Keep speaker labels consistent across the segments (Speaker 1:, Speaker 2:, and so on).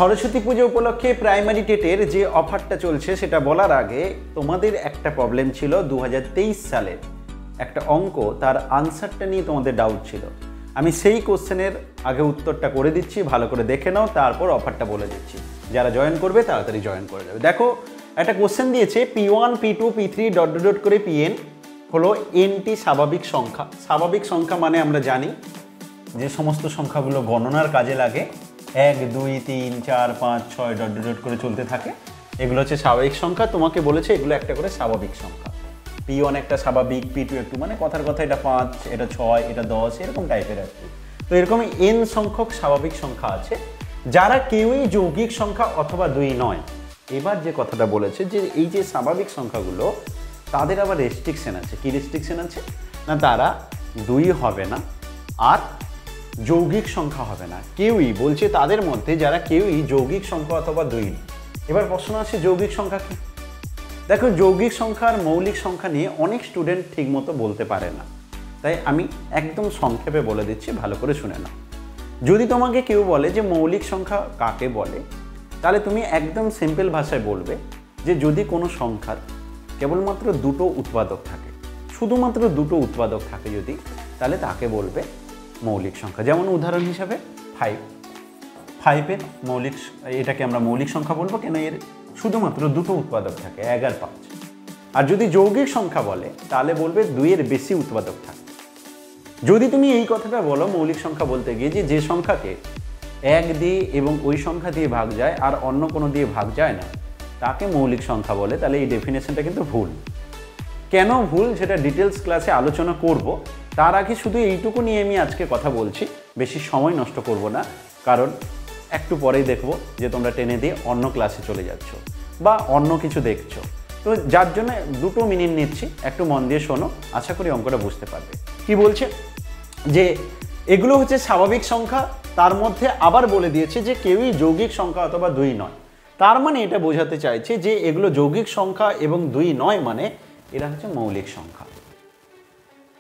Speaker 1: সরস্বতী পুজো উপলক্ষে প্রাইমারি টেটের যে অফারটা চলছে সেটা বলার আগে তোমাদের একটা প্রবলেম ছিল 2023 সালের একটা অঙ্ক, তার আনসারটা নিয়ে তোমাদের ডাউট ছিল। আমি সেই কোশ্চেনের আগে উত্তরটা করে দিচ্ছি, ভালো করে দেখে নাও, তারপর অফারটা বলে দিচ্ছি। যারা জয়েন করবে তাড়াতাড়ি জয়েন করে যাবে। দেখো একটা কোশ্চেন দিয়েছে P1 P2 P3 dot dot dot করে Pn হলো nটি স্বাভাবিক সংখ্যা। স্বাভাবিক সংখ্যা মানে আমরা জানি যে সমস্ত সংখ্যাগুলো গণনার কাজে লাগে, 1 2 3 4 5 6 ডট ডট ডট করে চলতে থাকে, এগুলো হচ্ছে স্বাভাবিক সংখ্যা। তোমাকে বলেছে এগুলো একটা করে স্বাভাবিক সংখ্যা। P1 একটা স্বাভাবিক, P2 একটু, মানে কথার কথা এটা 5, এটা 6, এটা 10, এরকম টাইপের আর কি। তো এরকমই n সংখ্যক স্বাভাবিক সংখ্যা আছে যারা কেউই যৌগিক সংখ্যা অথবা 2 নয়। এবার যে কথাটা বলেছে যে এই যে স্বাভাবিক সংখ্যাগুলো তাদের আবার রেস্ট্রিকশন আছে। কি রেস্ট্রিকশন আছে না, তারা 2 হবে না আর যৌগিক সংখ্যা হবে না। কেউই বলছে তাদের মধ্যে যারা কেউই যৌগিক সংখ্যা অথবা 2। এবার প্রশ্ন আছে যৌগিক সংখ্যা কি? দেখো যৌগিক সংখ্যার মৌলিক সংখ্যা নিয়ে অনেক স্টুডেন্ট ঠিকমতো বলতে পারে না, তাই আমি একদম সংক্ষেপে বলে দিচ্ছি, ভালো করে শুনে নাও। যদি তোমাকে কেউ বলে যে মৌলিক সংখ্যা কাকে বলে, তাহলে তুমি একদম সিম্পল ভাষায় বলবে যে যদি কোনো সংখ্যার কেবলমাত্র 2টো উৎপাদক থাকে, শুধুমাত্র 2টো উৎপাদক থাকে যদি, তাহলে তাকে বলবে মৌলিক সংখ্যা। যেমন উদাহরণ হিসাবে 5-এর মৌলিক, এটাকে আমরা মৌলিক সংখ্যা বলবো কেন এর শুধুমাত্র 2টো উৎপাদক থাকে, 1 আর 5। আর যদি যৌগিক সংখ্যা বলে তাহলে বলবে 2-এর বেশি উৎপাদক থাকে। যদি তুমি এই কথাটা বলো মৌলিক সংখ্যা বলতে গিয়ে যে সংখ্যাকে 1 দিয়ে এবং ওই সংখ্যা দিয়ে ভাগ যায় আর অন্য কোনো দিয়ে ভাগ যায় না, তাকে মৌলিক সংখ্যা বলে, তাহলে এই ডেফিনেশনটা কিন্তু ভুল। কেন ভুল সেটা ডিটেলস ক্লাসে আলোচনা করব। তার আগে শুধু এইটুকু নিয়ে আমি আজকে কথা বলছি, বেশি সময় নষ্ট করব না, কারণ একটু পরেই দেখবো যে তোমরা টেনে দিয়ে অন্য ক্লাসে চলে যাচ্ছ বা অন্য কিছু দেখছো। তো যার জন্য 2 মিনিট নিচ্ছি, একটু মন দিয়ে শোনো, আশা করি অঙ্কটা বুঝতে পারবে। কি বলছে যে এগুলো হচ্ছে স্বাভাবিক সংখ্যা, তার মধ্যে আবার বলে দিয়েছে যে কেউই যৌগিক সংখ্যা অথবা 2 নয়। তার মানে এটা বোঝাতে চাইছে যে এগুলো যৌগিক সংখ্যা এবং 2 নয়, মানে এরা হচ্ছে মৌলিক সংখ্যা।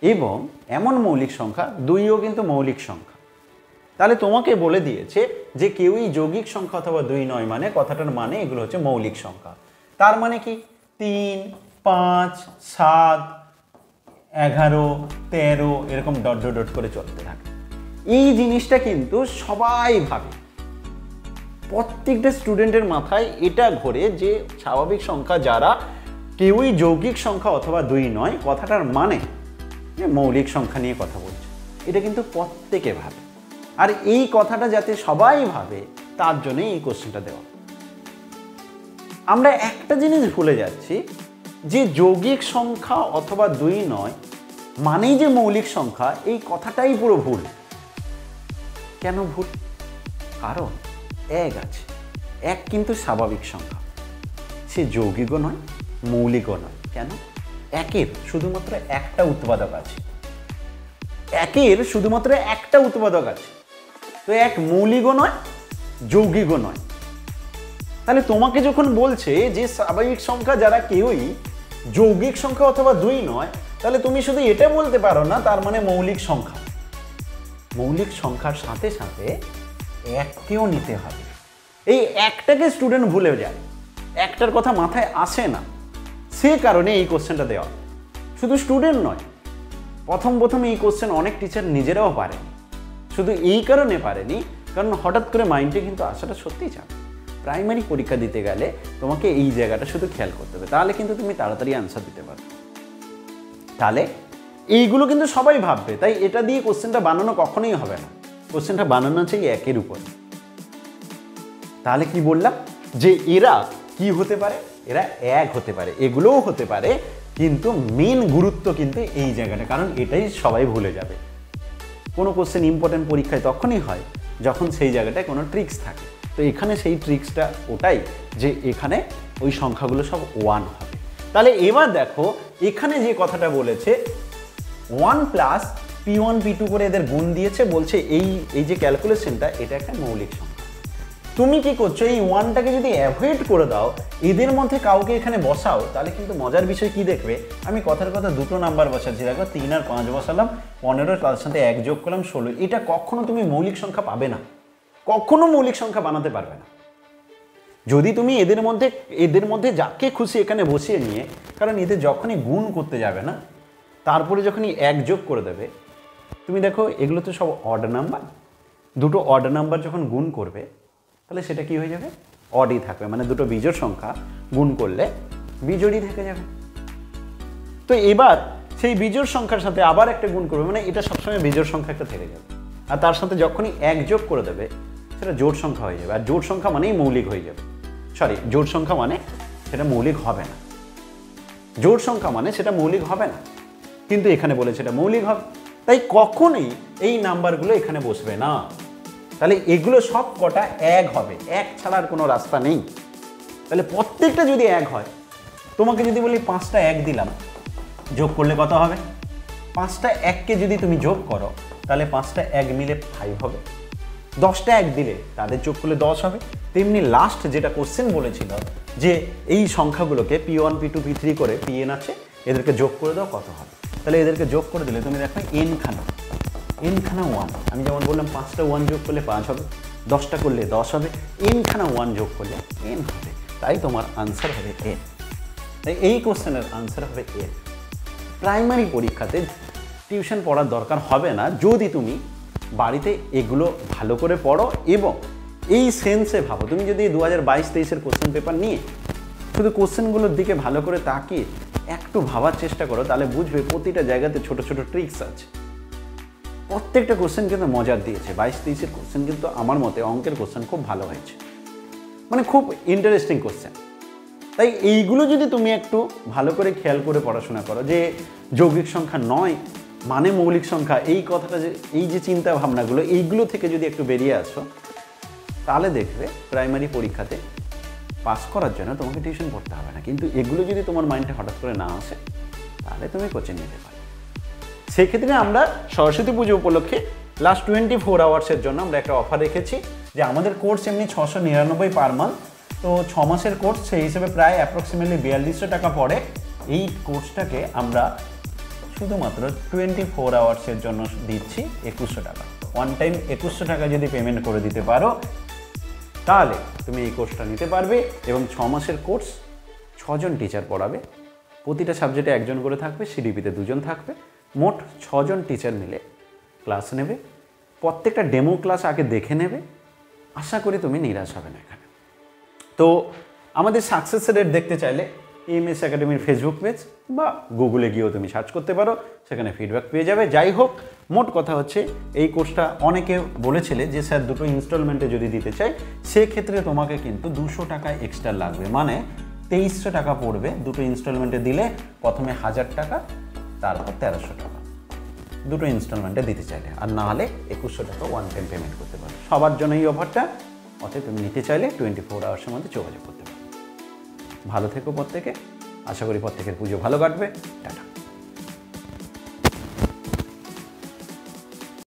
Speaker 1: এবং এমন মৌলিক সংখ্যা 2ও কিন্তু মৌলিক সংখ্যা। তাহলে তোমাকে বলে দিয়েছে যে কেউই যৌগিক সংখ্যা অথবা 2 নয়, মানে কথাটার মানে এগুলো হচ্ছে মৌলিক সংখ্যা। তার মানে কি 3 5 7 11 13 এরকম ডট ডট ডট করে চলতে থাকে। এই জিনিসটা কিন্তু সবাই ভাবে, প্রত্যেকটা স্টুডেন্টের মাথায় এটা ঘোরে যে স্বাভাবিক সংখ্যা যারা কেউই যৌগিক সংখ্যা অথবা 2 নয়, কথাটার মানে যে মৌলিক সংখ্যা নিয়ে কথা বলছে। এটা কিন্তু প্রত্যেকে ভাবে, আর এই কথাটা যাতে সবাই ভাবে তার জন্য এই কোশ্চেনটা দেওয়া। আমরা একটা জিনিস ভুলে যাচ্ছি যে যৌগিক সংখ্যা অথবা 2 নয় মানেই যে মৌলিক সংখ্যা, এই কথাটাই পুরো ভুল। কেন ভুল? কারণ 1 আছে, 1 কিন্তু স্বাভাবিক সংখ্যা, সে যৌগিকও নয় মৌলিকও নয়। কেন? 1-এর শুধুমাত্র একটা উৎপাদক আছে, 1-এর শুধুমাত্র একটা উৎপাদক আছে, তো 1 মৌলিকও নয় যৌগিকও নয়। তাহলে তোমাকে যখন বলছে যে স্বাভাবিক সংখ্যা যারা কেউই যৌগিক সংখ্যা অথবা 2 নয়, তাহলে তুমি শুধু এটা বলতে পারো না তার মানে মৌলিক সংখ্যা। মৌলিক সংখ্যার সাথে সাথে 1কেও নিতে হবে। এই 1টাকে স্টুডেন্ট ভুলে যায়, 1টার কথা মাথায় আসে না, সে কারণে এই কোশ্চেনটা দেওয়া। শুধু স্টুডেন্ট নয়, প্রথম এই কোশ্চেন অনেক টিচার নিজেরাও পারেনি। শুধু এই কারণে পারেনি কারণ হঠাৎ করে মাইন্ডে কিন্তু আসাটা সত্যিই চাপ। প্রাইমারি পরীক্ষা দিতে গেলে তোমাকে এই জায়গাটা শুধু খেয়াল করতে হবে, তাহলে কিন্তু তুমি তাড়াতাড়ি অ্যান্সার দিতে পারবে। তাহলে এইগুলো কিন্তু সবাই ভাববে, তাই এটা দিয়ে কোশ্চেনটা বানানো কখনোই হবে না। কোশ্চেনটা বানানো হচ্ছে 1-এর উপর। তাহলে কি বললাম যে এরা কি হতে পারে, এরা 1 হতে পারে, এগুলোও হতে পারে, কিন্তু মেন গুরুত্ব কিন্তু এই জায়গাটা, কারণ এটাই সবাই ভুলে যাবে। কোনো কোশ্চেন ইম্পর্টেন্ট পরীক্ষায় তখনই হয় যখন সেই জায়গাটায় কোনো ট্রিক্স থাকে। তো এখানে সেই ট্রিক্সটা ওটাই যে এখানে ওই সংখ্যাগুলো সব 1 হবে। তাহলে এবার দেখো এখানে যে কথাটা বলেছে 1 প্লাস P1 P2 করে এদের গুণ দিয়েছে, বলছে এই যে ক্যালকুলেশনটা এটা একটা মৌলিক সংখ্যা। তুমি কি করছো, এই 1টাকে যদি অ্যাভয়েড করে দাও, এদের মধ্যে কাউকে এখানে বসাও, তাহলে কিন্তু মজার বিষয় কি দেখবে, আমি কথার কথা 2টো নাম্বার বসাচ্ছি। দেখো 3 আর 5 বসালাম, 15, তার সাথে 1 যোগ করলাম 16। এটা কখনো তুমি মৌলিক সংখ্যা পাবে না, কখনো মৌলিক সংখ্যা বানাতে পারবে না। যদি তুমি এদের মধ্যে যাকে খুশি এখানে বসিয়ে নিয়ে, কারণ এদের যখনই গুণ করতে যাবে না, তারপরে যখনই এক যোগ করে দেবে, তুমি দেখো এগুলো তো সব অড নাম্বার, দুটো অড নাম্বার যখন গুণ করবে তাহলে সেটা কি হয়ে যাবে, অডই থাকবে, মানে দুটো বিজোড় সংখ্যা গুণ করলে বিজোড়ই থেকে যাবে। তো এবার সেই বিজোড় সংখ্যার সাথে আবার একটা গুণ করবে, মানে এটা সবসময় বিজোড় সংখ্যা একটা থেকে যাবে, আর তার সাথে যখনই এক যোগ করে দেবে সেটা জোড় সংখ্যা হয়ে যাবে, আর জোড় সংখ্যা মানেই মৌলিক হয়ে যাবে। সরি, জোড় সংখ্যা মানে সেটা মৌলিক হবে না, জোড় সংখ্যা মানে সেটা মৌলিক হবে না, কিন্তু এখানে বলে সেটা মৌলিক হবে। তাই কখনোই এই নাম্বারগুলো এখানে বসবে না, তাহলে এগুলো সব কটা এক হবে, এক ছাড়ার কোনো রাস্তা নেই। তাহলে প্রত্যেকটা যদি এক হয়, তোমাকে যদি বলি 5টা এক দিলাম, যোগ করলে কত হবে? 5টা এককে যদি তুমি যোগ করো তাহলে 5টা এক মিলে 5 হবে। 10টা এক দিলে তাদের যোগ করলে 10 হবে। তেমনি লাস্ট যেটা কোশ্চেন বলেছিল যে এই সংখ্যাগুলোকে P1 P2 P3 করে Pn আছে, এদেরকে যোগ করে দাও কত হবে। তাহলে এদেরকে যোগ করে দিলে তুমি দেখো এনখানা 1, আমি যেমন বললাম 5টা 1 যোগ করলে 5 হবে, 10টা করলে 10 হবে, এনখানা 1 যোগ করলে n হবে। তাই তোমার আনসার হবে n। তাই এই কোশ্চেনের আনসার হবে n। প্রাইমারি পরীক্ষাতে টিউশন পড়ার দরকার হবে না যদি তুমি বাড়িতে এগুলো ভালো করে পড়ো এবং এই সেন্সে ভাবো। তুমি যদি 2022-23-এর কোশ্চেন পেপার নিয়ে শুধু কোশ্চেনগুলোর দিকে ভালো করে তাকিয়ে একটু ভাবার চেষ্টা করো, তাহলে বুঝবে প্রতিটা জায়গাতে ছোট ছোট ট্রিক্স আছে। প্রত্যেকটা কোশ্চেন কিন্তু মজার দিয়েছে। 22-23-এর কোশ্চেন কিন্তু আমার মতে অঙ্কের কোশ্চেন খুব ভালো হয়েছে, মানে খুব ইন্টারেস্টিং কোশ্চেন। তাই এইগুলো যদি তুমি একটু ভালো করে খেয়াল করে পড়াশোনা করো যে যৌগিক সংখ্যা নয় মানে মৌলিক সংখ্যা, এই কথাটা যে এই যে চিন্তা ভাবনাগুলো এইগুলো থেকে যদি একটু বেরিয়ে আসো, তাহলে দেখবে প্রাইমারি পরীক্ষাতে পাস করার জন্য তোমাকে টিউশন পড়তে হবে না। কিন্তু এগুলো যদি তোমার মাইন্ডে হঠাৎ করে না আসে তাহলে তুমি কোচিং নিতে পারো। সেক্ষেত্রে আমরা সরস্বতী পুজো উপলক্ষে লাস্ট 24 আওয়ার্সের জন্য আমরা একটা অফার রেখেছি যে আমাদের কোর্স এমনি 699 পার মান্থ, তো 6 মাসের কোর্স, সেই হিসেবে প্রায় অ্যাপ্রক্সিমেটলি 4200 টাকা পড়ে। এই কোর্সটাকে আমরা শুধুমাত্র 24 আওয়ার্সের জন্য দিচ্ছি 2100 টাকা। ওয়ান টাইম 2100 টাকা যদি পেমেন্ট করে দিতে পারো তাহলে তুমি এই কোর্সটা নিতে পারবে। এবং 6 মাসের কোর্স, 6 জন টিচার পড়াবে, প্রতিটা সাবজেক্টে একজন করে থাকবে, সিডিপিতে 2 জন থাকবে, মোট 6 জন টিচার মিলে ক্লাস নেবে। প্রত্যেকটা ডেমো ক্লাস আগে দেখে নেবে, আশা করি তুমি নিরাশ হবে না এখানে। তো আমাদের সাকসেস রেট দেখতে চাইলে EMS একাডেমির ফেসবুক পেজ বা গুগলে গিয়েও তুমি সার্চ করতে পারো, সেখানে ফিডব্যাক পেয়ে যাবে। যাই হোক, মোট কথা হচ্ছে এই কোর্সটা অনেকে বলেছিলে যে স্যার দুটো ইনস্টলমেন্টে যদি দিতে চাই, সেক্ষেত্রে তোমাকে কিন্তু 200 টাকা এক্সট্রা লাগবে, মানে 2300 টাকা পড়বে দুটো ইনস্টলমেন্টে দিলে। প্রথমে 1000 টাকা, তারপর 1300 টাকা দুটো ইনস্টলমেন্টে দিতে চাইলে, আর না হলে 2100 টাকা ওয়ান টাইম পেমেন্ট করতে পারো। সবার জন্য এই অফারটা, অতএব তুমি নিতে চাইলে 24 আওয়ার্সের মধ্যে যোগাযোগ করতে পারো। ভালো থেকো প্রত্যেকে, আশা করি প্রত্যেকের পুজো ভালো কাটবে। টাটা।